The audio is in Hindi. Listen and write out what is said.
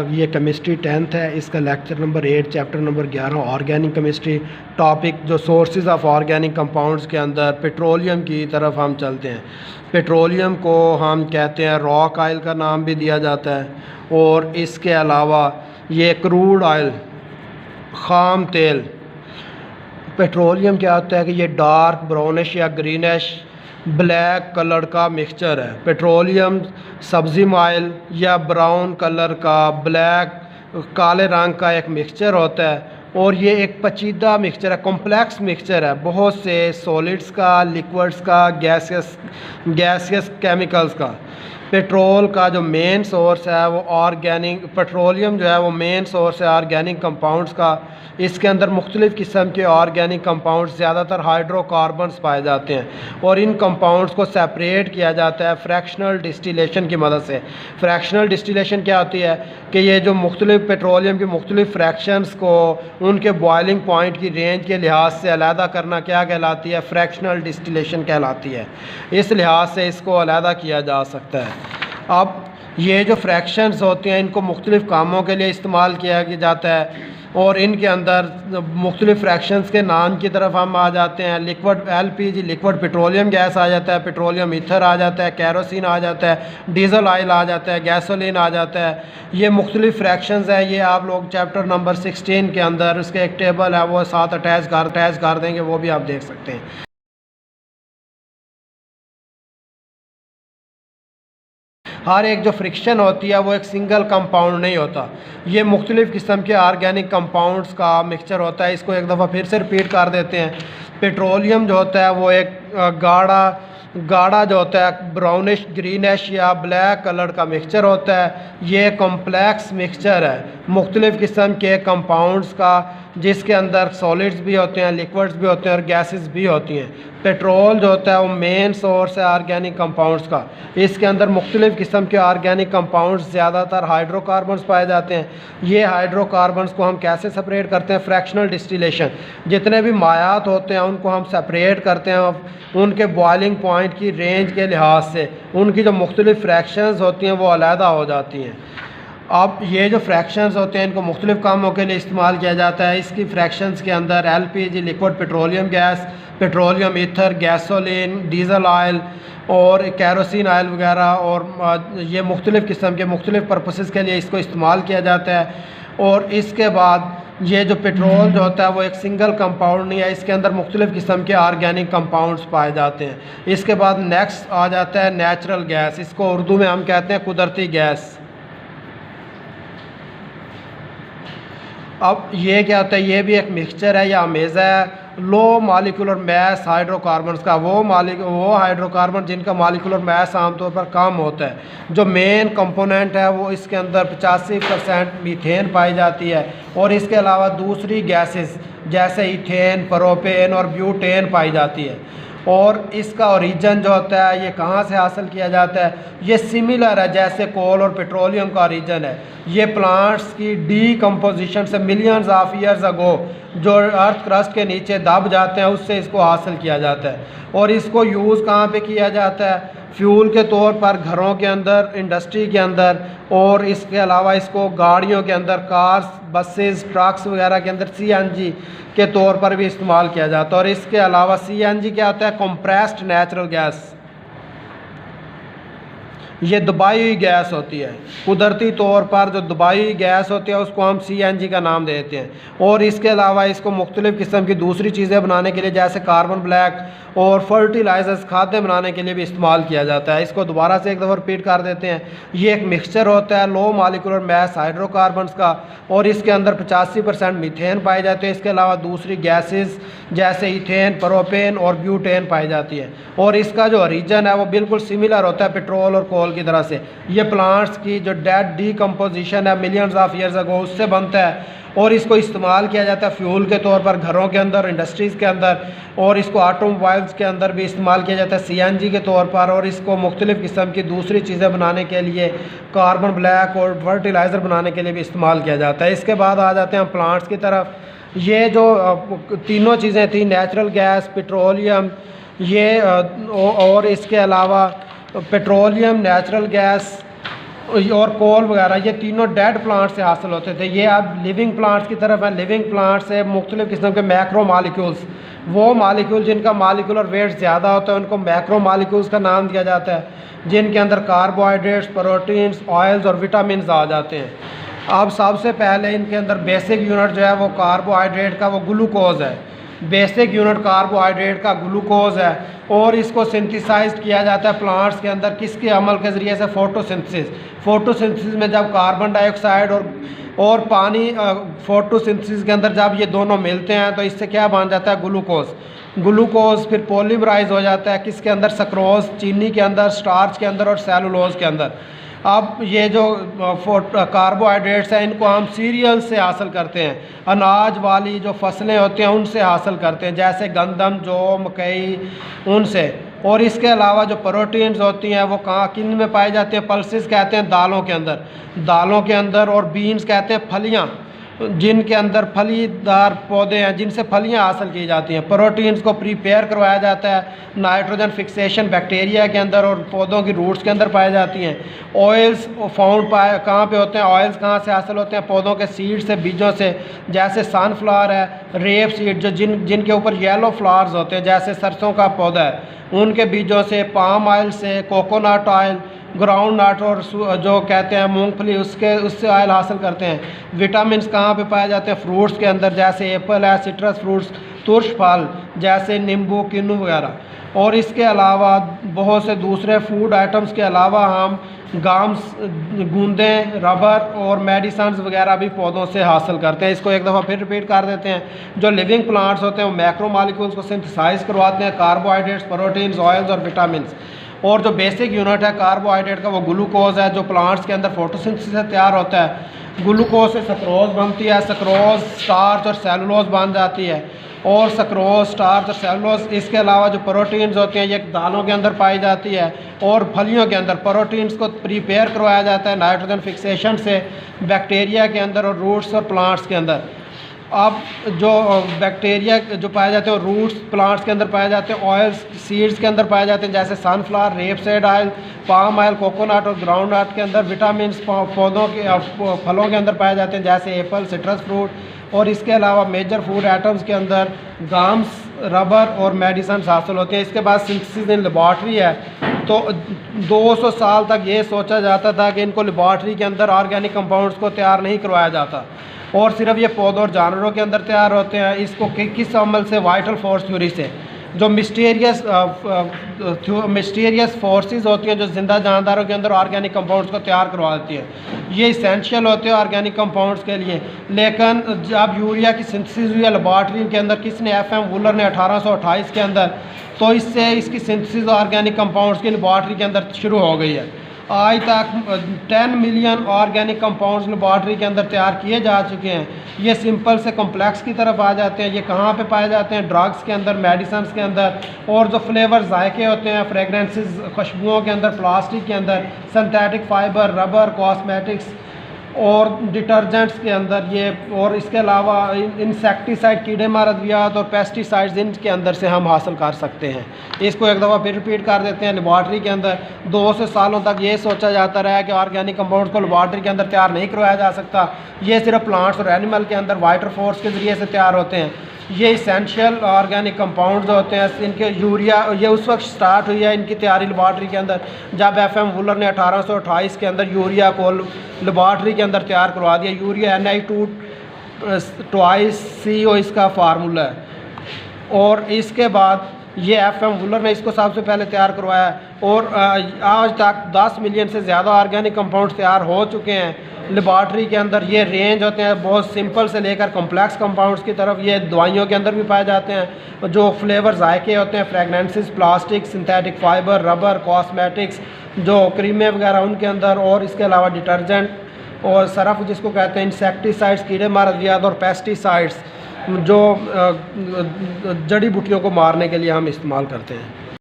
ये केमिस्ट्री 10th है, इसका lecture number 8 chapter number 11 organic chemistry. Topic जो सोर्सेज ऑफ ऑर्गेनिक कंपाउंड्स के अंदर पेट्रोलियम की तरफ हम चलते हैं। पेट्रोलियम को हम कहते हैं रॉक ऑयल का नाम भी दिया जाता है, और इसके अलावा ये क्रूड ऑयल ख़ाम तेल। पेट्रोलियम क्या होता है कि ये डार्क ब्राउनिश या ग्रीनिश ब्लैक कलर का मिक्सचर है। पेट्रोलियम सब्ज़ी ऑयल या ब्राउन कलर का ब्लैक काले रंग का एक मिक्सचर होता है, और ये एक पेचीदा मिक्सचर है, कॉम्प्लेक्स मिक्सचर है, बहुत से सॉलिड्स का, लिक्विड्स का, गैसियस केमिकल्स का। पेट्रोल का जो मेन सोर्स है वो ऑर्गेनिक, पेट्रोलियम जो है वो मेन सोर्स है ऑर्गेनिक कंपाउंड्स का। इसके अंदर मुख्तलिफ़ किस्म के ऑर्गेनिक कंपाउंड्स, ज़्यादातर हाइड्रोकार्बन्स पाए जाते हैं, और इन कंपाउंड्स को सेपरेट किया जाता है फ्रैक्शनल डिस्टिलेशन की मदद से। फ्रैक्शनल डिस्टिलेशन क्या होती है कि ये जो मुख्तलिफ़ पेट्रोलियम की मुख्तलिफ़ फ्रैक्शंस को उनके बॉइलिंग पॉइंट की रेंज के लिहाज से अलहदा करना क्या कहलाती है? फ्रैक्शनल डिस्टिलेशन कहलाती है। इस लिहाज से इसको अलहदा किया जा सकता है। अब ये जो फ्रैक्शंस होती हैं इनको मुख्तलिफ़ कामों के लिए इस्तेमाल किया जाता है, और इनके अंदर मुख्तलिफ़ फ्रैक्शंस के नाम की तरफ हम आ जाते हैं। Liquid LPG liquid petroleum gas आ जाता है, पेट्रोलियम ईथर आ जाता है, केरोसिन आ जाता है, डीजल ऑयल आ जाता है, गैसोलीन आ जाता है। ये मुख्तलिफ़ फ्रैक्शंस है, ये आप लोग चैप्टर नंबर 16 के अंदर उसके एक टेबल है वो साथ अटैच कर देंगे, वो भी आप देख सकते हैं। हर एक जो फ्रिक्शन होती है वो एक सिंगल कंपाउंड नहीं होता, ये मुख्तलिफ़ किस्म के ऑर्गेनिक कंपाउंड्स का मिक्सचर होता है। इसको एक दफ़ा फिर से रिपीट कर देते हैं। पेट्रोलियम जो होता है वो एक गाढ़ा जो होता है ब्राउनिश ग्रीनिश या ब्लैक कलर का मिक्सचर होता है। ये कॉम्प्लेक्स मिक्सचर है मुख्तलिफ़ किस्म के कंपाउंड्स का, जिसके अंदर सॉलिड्स भी होते हैं, लिक्विड्स भी होते हैं, और गैसेस भी होती हैं। पेट्रोल जो होता है वो मेन सोर्स है ऑर्गेनिक कंपाउंड्स का। इसके अंदर मुख्तलिफ़ किस्म के ऑर्गेनिक कंपाउंड्स, ज़्यादातर हाइड्रोकार्बन्स पाए जाते हैं। ये हाइड्रोकार्बन्स को हम कैसे सेपरेट करते हैं? Fractional distillation. जितने भी मायात होते हैं उनको हम सेपरेट करते हैं उनके बॉइलिंग पॉइंट की रेंज के लिहाज से। उनकी जो मुख्तलिफ़ फ्रैक्शंस होती हैं वो अलहदा हो जाती हैं। अब ये जो फ्रैक्शंस होते हैं इनको मुख्तलिफ़ कामों के लिए इस्तेमाल किया जाता है। इसकी फ्रैक्शंस के अंदर LPG liquid petroleum gas, petroleum ether, gasoline, diesel oil और केरोसिन ऑयल वगैरह, और ये मुख्तलिफ़ किस्म के मुख्तलिफ़ पर्पसेस के लिए इसको इस्तेमाल किया जाता है। और इसके बाद ये जो पेट्रोल जो होता है वो एक सिंगल कंपाउंड नहीं है, इसके अंदर मुख्तलिफ़ किस्म के ऑर्गेनिक कंपाउंड्स पाए जाते हैं। इसके बाद नेक्स्ट आ जाता है नेचुरल गैस। इसको उर्दू में हम कहते हैं कुदरती गैस। अब ये क्या होता है? ये भी एक मिक्सचर है या अमेज़ा है लो मालिकुलर मैस हाइड्रोकार्बन्स का। वो हाइड्रोकार्बन जिनका मालिकुलर मैस आमतौर पर कम होता है। जो मेन कंपोनेंट है वो इसके अंदर 85% मीथेन पाई जाती है, और इसके अलावा दूसरी गैसेस जैसे इथेन, प्रोपेन और ब्यूटेन पाई जाती है। और इसका ओरिजिन जो होता है ये कहाँ से हासिल किया जाता है? ये सिमिलर है जैसे कोल और पेट्रोलियम का ओरिजिन है। ये प्लांट्स की डीकम्पोजिशन से मिलियंस ऑफ ईयर्स अगो जो अर्थ क्रस्ट के नीचे दब जाते हैं उससे इसको हासिल किया जाता है। और इसको यूज़ कहाँ पे किया जाता है? फ्यूल के तौर पर घरों के अंदर, इंडस्ट्री के अंदर, और इसके अलावा इसको गाड़ियों के अंदर, कार्स, बसेस, ट्रक्स वगैरह के अंदर CNG के तौर पर भी इस्तेमाल किया जाता है। और इसके अलावा CNG क्या होता है? Compressed natural gas. ये दबाई हुई गैस होती है। कुदरती तौर पर जो दबाई हुई गैस होती है उसको हम CNG का नाम देते हैं। और इसके अलावा इसको मुख्तलिफ़ किस्म की दूसरी चीज़ें बनाने के लिए जैसे कार्बन ब्लैक और फर्टिलाइज़र्स, खाद्य बनाने के लिए भी इस्तेमाल किया जाता है। इसको दोबारा से एक दफ़ा रिपीट कर देते हैं। ये एक मिक्सचर होता है लो मालिकुलर मैस हाइड्रोकार्बन्स का, और इसके अंदर 85% मीथेन पाए जाते हैं। इसके अलावा दूसरी गैसेस जैसे इथेन, प्रोपेन और ब्यूटेन पाई जाती है। और इसका जो ओरिजिन है वो बिल्कुल सिमिलर होता है पेट्रोल और कोल पेट्रोल की तरह से। ये प्लांट्स की जो डेड डीकम्पोजिशन है मिलियंस ऑफ ईयर्स अगो उससे बनता है और इसको इस्तेमाल किया जाता है फ्यूल के तौर पर घरों के अंदर, इंडस्ट्रीज़ के अंदर, और इसको ऑटोमोबाइल्स के अंदर भी इस्तेमाल किया जाता है CNG के तौर पर, और इसको मुख्तलिफ़ किस्म की दूसरी चीज़ें बनाने के लिए, कार्बन ब्लैक और फर्टिलाइज़र बनाने के लिए भी इस्तेमाल किया जाता है। इसके बाद आ जाते हैं प्लांट्स की तरफ। ये जो तीनों चीज़ें थी, नेचुरल गैस, पेट्रोलियम, ये और इसके अलावा पेट्रोलियम, नेचुरल गैस और कोल वगैरह, ये तीनों डेड प्लांट से हासिल होते थे। ये अब लिविंग प्लांट्स की तरफ है। लिविंग प्लांट से मुख्तलिफ़ किस्म के मैक्रो मालिक्यूल्स, वो मालिक्यूल जिनका मालिकुलर वेट ज़्यादा होता है उनको मैक्रो मालिक्यूल्स का नाम दिया जाता है, जिनके अंदर कार्बोहाइड्रेट्स, प्रोटीन्स, ऑयल्स और विटामिन आ जाते हैं। अब सबसे पहले इनके अंदर बेसिक यूनिट जो है वो कार्बोहाइड्रेट का वो ग्लूकोज है। बेसिक यूनिट कार्बोहाइड्रेट का ग्लूकोज है और इसको सिंथेसाइज किया जाता है प्लांट्स के अंदर किसके अमल के ज़रिए से? फोटोसिंथेसिस। फोटोसिंथेसिस में जब कार्बन डाइऑक्साइड और पानी फोटोसिंथेसिस के अंदर जब ये दोनों मिलते हैं तो इससे क्या बन जाता है? ग्लूकोज। ग्लूकोज फिर पॉलीमराइज हो जाता है किसके अंदर? सक्रोज, चीनी के अंदर, स्टार्च के अंदर और सेलुलोज के अंदर। अब ये जो कार्बोहाइड्रेट्स हैं इनको हम सीरियल से हासिल करते हैं, अनाज वाली जो फसलें होती हैं उनसे हासिल करते हैं, जैसे गंदम, जौ, मकई, उनसे। और इसके अलावा जो प्रोटीन्स होती हैं वो कहाँ किन में पाए जाते हैं? पल्सेस कहते हैं दालों के अंदर, दालों के अंदर, और बीन्स कहते हैं फलियाँ, जिनके अंदर फलीदार पौधे हैं जिनसे फलियां हासिल की जाती हैं। प्रोटीन्स को प्रिपेयर करवाया जाता है नाइट्रोजन फिक्सेशन बैक्टीरिया के अंदर और पौधों की रूट्स के अंदर पाई जाती हैं। ऑयल्स फाउंड कहाँ पे होते हैं? ऑयल्स कहाँ से हासिल होते हैं? पौधों के सीड से, बीजों से, जैसे सनफ्लावर है, रेप सीड जो जिनके ऊपर येलो फ्लावर्स होते हैं, जैसे सरसों का पौधा है, उनके बीजों से, पाम ऑयल से, कोकोनट ऑयल, ग्राउंड नट और जो कहते हैं मूंगफली, उससे ऑयल हासिल करते हैं। विटामिन्स कहाँ पे पाए जाते हैं? फ्रूट्स के अंदर, जैसे एप्पल है, सिट्रस फ्रूट्स, तुर्श फल जैसे नींबू, किन्नू वगैरह। और इसके अलावा बहुत से दूसरे फूड आइटम्स के अलावा हम गाम्स, गूंदें, रबर और मेडिसन्स वगैरह भी पौधों से हासिल करते हैं। इसको एक दफ़ा फिर रिपीट कर देते हैं। जो लिविंग प्लांट्स होते हैं वो मैक्रो मॉलिक्यूल्स को सिंथेसाइज करवाते हैं, कार्बोहाइड्रेट्स, प्रोटीन्स, ऑयल्स और विटामिन्स। और जो बेसिक यूनिट है कार्बोहाइड्रेट का वो ग्लूकोज है, जो प्लांट्स के अंदर फोटोसिंथेसिस से तैयार होता है। ग्लूकोज से सक्रोज बनती है, सक्रोज स्टार्च और सेलुलोज बन जाती है, और सक्रोज, स्टार्च और सेलुलोज। इसके अलावा जो प्रोटीन्स होते हैं ये दालों के अंदर पाई जाती है और फलियों के अंदर। प्रोटीन्स को प्रिपेयर करवाया जाता है नाइट्रोजन फिक्सेशन से बैक्टीरिया के अंदर और रूट्स और प्लांट्स के अंदर। अब जो बैक्टीरिया जो पाए जाते हैं रूट्स प्लांट्स के अंदर पाए जाते हैं, ऑयल्स सीड्स के अंदर पाए जाते हैं, जैसे sunflower, rapeseed oil, palm oil, coconut और ग्राउंड नट के अंदर। विटामिन्स पौधों के फलों के अंदर पाए जाते हैं, जैसे एप्पल, सिट्रस फ्रूट। और इसके अलावा मेजर फूड आइटम्स के अंदर गाम्स, रबर और मेडिसन हासिल होते हैं। इसके बाद सिंथेसिस इन लेबॉर्ट्री है। तो 200 साल तक ये सोचा जाता था कि इनको लेबॉर्ट्री के अंदर ऑर्गेनिक कंपाउंड्स को तैयार नहीं करवाया जाता और सिर्फ ये पौधों और जानवरों के अंदर तैयार होते हैं। इसको किस अमल से? वाइटल फोर्स थ्योरी से। जो मिस्टीरियस फोर्सेस होती हैं जो जिंदा जानदारों के अंदर ऑर्गेनिक कंपाउंड्स को तैयार करवा देती है, ये इसेंशियल होते हैं ऑर्गेनिक कंपाउंड्स के लिए। लेकिन जब यूरिया की सिंथेसिस हुई है लेबॉर्ट्री के अंदर, किसने? FM वुलर ने 1828 के अंदर, तो इससे इसकी सिंथेसिस ऑर्गेनिक कंपाउंड्स की लेबॉर्ट्री के अंदर शुरू हो गई है। आज तक 10 मिलियन ऑर्गेनिक कंपाउंड्स लेबॉर्ट्री के अंदर तैयार किए जा चुके हैं। ये सिंपल से कॉम्प्लेक्स की तरफ आ जाते हैं। ये कहाँ पे पाए जाते हैं? ड्रग्स के अंदर, मेडिसन्स के अंदर, और जो फ्लेवर जायके होते हैं, फ्रेगरेंसेस, खुशबुओं के अंदर, प्लास्टिक के अंदर, सिंथेटिक फाइबर, रबर, कॉस्मेटिक्स और डिटर्जेंट्स के अंदर ये। और इसके अलावा इंसेक्टिसाइड, कीड़े मार अद्वियात और पेस्टिसाइड्स इनके अंदर से हम हासिल कर सकते हैं। इसको एक दफ़ा फिर रिपीट कर देते हैं। लेबॉर्ट्री के अंदर 200 सालों तक ये सोचा जाता रहा है कि ऑर्गेनिक कंपाउंड्स को लेबॉर्ट्री के अंदर तैयार नहीं करवाया जा सकता, ये सिर्फ प्लांट्स और एनिमल के अंदर वाइटल फोर्स के ज़रिए से तैयार होते हैं। ये इसेंशियल ऑर्गेनिक कंपाउंड्स होते हैं। इनके यूरिया ये उस वक्त स्टार्ट हुई है इनकी तैयारी लेबॉर्ट्री के अंदर जब FM वुलर ने 1828 के अंदर यूरिया को लेबॉर्ट्री के अंदर तैयार करवा दिया। यूरिया Ni2 ट्वाइस CO इसका फार्मूला है। और इसके बाद ये FM वुलर ने इसको सबसे पहले तैयार करवाया और आज तक 10 मिलियन से ज़्यादा ऑर्गेनिक कंपाउंड्स तैयार हो चुके हैं। लेबॉर्ट्री के अंदर ये रेंज होते हैं बहुत सिंपल से लेकर कॉम्प्लेक्स कंपाउंड्स की तरफ। ये दवाइयों के अंदर भी पाए जाते हैं। जो फ्लेवर जायके होते हैं, fragrances, plastic, synthetic fibre, rubber, cosmetics, जो क्रीमें वगैरह उनके अंदर, और इसके अलावा डिटर्जेंट और सरफ जिसको कहते हैं, इंसेक्टिसाइड्स, कीड़े मार अद्वियात, और पेस्टिसाइड्स जो जड़ी बूटियों को मारने के लिए हम इस्तेमाल करते हैं।